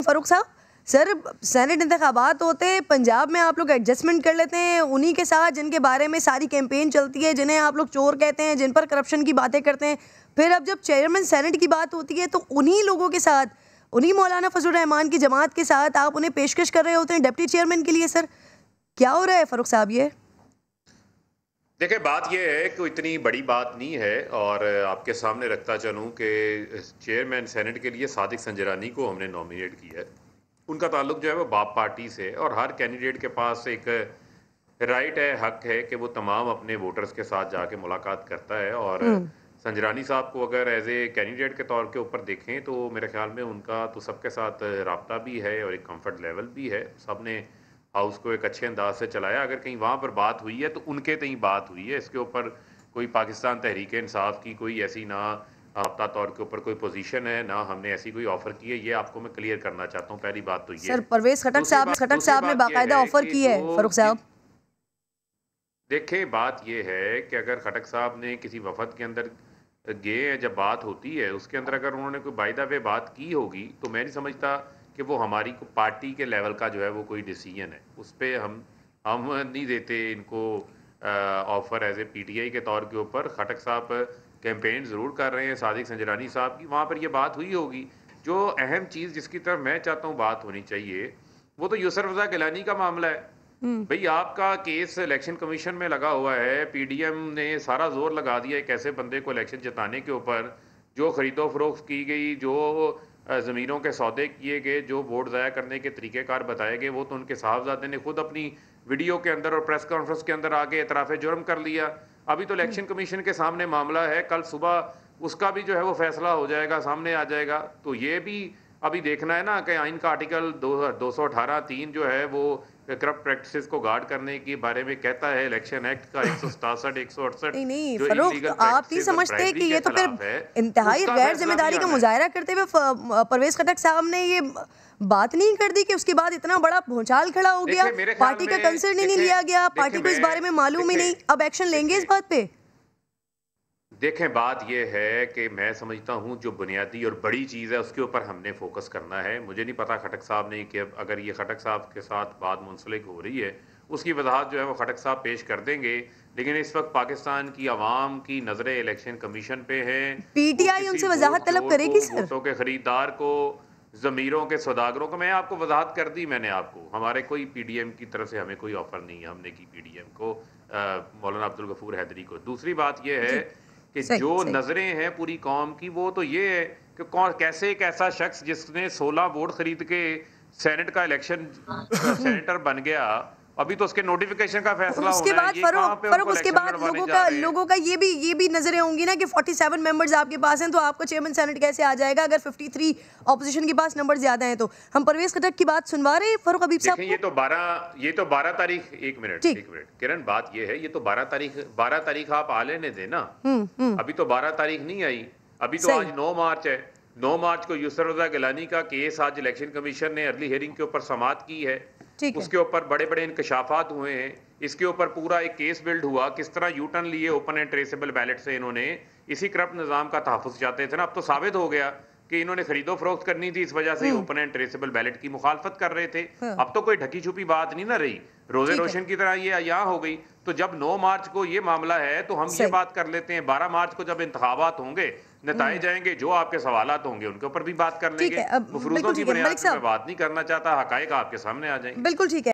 فاروق صاحب سر سینٹ انتخابات ہوتے ہیں پنجاب میں آپ لوگ ایڈجسٹمنٹ کر لیتے ہیں انہی کے ساتھ جن کے بارے میں ساری کیمپین چلتی ہے، جنہیں آپ لوگ چور کہتے ہیں، جن پر کرپشن کی باتیں کرتے ہیں. پھر اب جب چیئرمین سینٹ کی بات ہوتی ہے تو انہی لوگوں کے ساتھ، انہی مولانا فضل الرحمان کی جماعت کے ساتھ آپ انہیں پیشکش کر رہے ہوتے ہیں ڈپٹی چیئرمین کے لیے. سر کیا ہو رہا ہے فاروق صاحب؟ یہ دیکھیں بات یہ ہے کہ اتنی بڑی بات نہیں ہے، اور آپ کے سامنے رکھتا چلوں کہ چیئرمین سینٹ کے لیے صادق سنجرانی کو ہم نے نامینیٹ کیا ہے. ان کا تعلق جو ہے وہ باپ پارٹی سے، اور ہر کینڈیڈیٹ کے پاس ایک رائٹ ہے، حق ہے کہ وہ تمام اپنے ووٹرز کے ساتھ جا کے ملاقات کرتا ہے. اور سنجرانی صاحب کو اگر ایز اے کینڈیڈیٹ کے طور کے اوپر دیکھیں تو میرے خیال میں ان کا تو سب کے ساتھ رابطہ بھی ہے اور ایک کمفرٹ لیول بھی ہے. سب نے ہاؤس کو ایک اچھے انداز سے چلایا. اگر کہیں وہاں پر بات ہوئی ہے تو ان کے تئیں بات ہوئی ہے، اس کے اوپر کوئی پاکستان تحریک انصاف کی کوئی ایسی نہ رابطہ طور کے اوپر کوئی پوزیشن ہے، نہ ہم نے ایسی کوئی آفر کی ہے. یہ آپ کو میں کلیئر کرنا چاہتا ہوں. پہلی بات تو یہ سر پرویز خٹک صاحب نے باقاعدہ آفر کی ہے فاروق صاحب. دیکھیں بات یہ ہے کہ اگر خٹک صاحب نے کسی وفد کے اندر گئے ہیں، جب بات ہوتی ہے اس کے اندر اگر انہوں نے کوئی بائی دا وے بات کی ہوگی تو میں نہیں سمجھتا کہ وہ ہماری پارٹی کے لیول کا جو ہے وہ کوئی ڈیسیژن ہے. اس پہ ہم نہیں دیتے ان کو offer as a P T I کے طور کے اوپر. خٹک صاحب کیمپین ضرور کر رہے ہیں صادق سنجرانی صاحب کی، وہاں پر یہ بات ہوئی ہوگی. جو اہم چیز جس کی طرف میں چاہتا ہوں بات ہونی چاہیے وہ تو یسر رضا گیلانی کا معاملہ ہے. بھئی آپ کا کیس الیکشن کمیشن میں لگا ہوا ہے، پی ڈی ایم نے سارا زور لگا دیا ایک ایسے بندے کو الیکشن جتانے کے اوپر، جو خرید و فروخت کی گئی، جو زمینوں کے سودے کیے گئے، جو ووٹ ضائع کرنے کے طریقہ کار بتائے گئے، وہ تو ان کے صاحبزادے نے خود اپنی ویڈیو کے اندر اور پریس کانفرنس کے اندر آگے اعتراف جرم کر لیا. ابھی تو الیکشن کمیشن کے سامنے معاملہ ہے، کل صبح اس کا بھی جو ہے وہ فیصلہ ہو جائے گا، سامنے آ جائے گگا. تو یہ بھی ابھی دیکھنا ہے نا کہ آئین کا آرٹیکل 218(3) جو ہے وہ کرپٹ پریکٹسز کو گارڈ کرنے کے بارے میں کہتا ہے. الیکشن ایکٹ کا 167 168 نہیں جو فاروق آپ نہیں سمجھتے کہ یہ تو پھر انتہائی غیر ذمہ داری کا مظاہرہ کرتے ہوئے پرویز خٹک صاحب نے یہ بات نہیں کر دی کہ اس کے بعد اتنا بڑا بھونچال کھڑا ہو گیا، پارٹی کا کنسرن ہی نہیں لیا گیا، پارٹی کو اس بارے میں معلوم ہی نہیں، اب ایکشن لیں گے اس بات پہ؟ دیکھیں بات یہ ہے کہ میں سمجھتا ہوں جو بنیادی اور بڑی چیز ہے اس کے اوپر ہم نے فوکس کرنا ہے. مجھے نہیں پتا خٹک صاحب نے کہ اگر یہ خٹک صاحب کے ساتھ بات منسلک ہو رہی ہے اس کی وضاحت جو ہے وہ خٹک صاحب پیش کر دیں گے. لیکن اس وقت پاکستان کی عوام کی نظریں الیکشن کمیشن پہ ہیں. پی ٹی آئی ان سے وضاحت طلب کرے گی سر؟ ووٹوں کے خریدار کو، ضمیروں کے سوداگروں کو. میں آپ کو وضاحت کر دی میں نے آپ کو. ہمارے کوئی پی ڈی ایم کی طرف سے ہمیں کوئی آفر نہیں ہے. ہم نے کی پی ڈی ایم کو، مولانا عبدالغفور حیدری کو. دوسری بات یہ ہے کہ جو نظریں ہیں پوری قوم کی وہ تو یہ ہے کہ کیسے ایک ایسا شخص جس نے 16 ووٹ خرید کے سینٹ کا الیکشن سینیٹر بن گیا، ابھی تو اس کے نوٹیفیکیشن کا فیصلہ اس کے ہونا بعد ہے. فاروق اس کے بعد لوگوں کا یہ بھی نظریں ہوں گی نا کہ 47 ممبرز آپ کے پاس ہیں تو آپ کو چیئرمین سینٹ کیسے آ جائے گا اگر 53 اپوزیشن کے پاس نمبر زیادہ ہیں. تو ہم پرویز خٹک کی بات سنوا رہے ہیں فاروق حبیب صاحب کو. یہ تو 12 تاریخ ایک منٹ کرن، بات یہ ہے یہ تو 12 تاریخ آپ آ لینے دیں نا. ابھی تو 12 تاریخ نہیں آئی، ابھی تو آج 9 مارچ ہے. 9 مارچ کو یسر رضا گیلانی کا کیس آج الیکشن کمیشن نے ارلی ہیئرنگ کے اوپر سماعت کی ہے. اس کے اوپر بڑے بڑے انکشافات ہوئے ہیں. اس کے اوپر پورا ایک کیس بلڈ ہوا، کس طرح یو ٹرن لیے اوپن اینڈ ٹریسیبل بیلٹ سے. انہوں نے اسی کرپٹ نظام کا تحفظ چاہتے تھے نا. اب تو ثابت ہو گیا کہ انہوں نے خرید و فروخت کرنی تھی، اس وجہ سے اوپن اینڈ ٹریسیبل بیلٹ کی مخالفت کر رہے تھے. اب تو کوئی ڈھکی چھپی بات نہیں نہ رہی، روزے روشن کی طرح یہ یہاں ہو گئی. تو جب 9 مارچ کو یہ معاملہ ہے تو ہم یہ بات کر لیتے ہیں 12 مارچ کو جب انتخابات ہوں گے، نتائج آئیں گے، جو آپ کے سوالات ہوں گے ان کے اوپر بھی بات کر لیں گے. مفروضوں کی بنیاد پر میں بات نہیں کرنا چاہتا، حقائق آپ کے سامنے آ جائیں گے. بالکل ٹھیک ہے.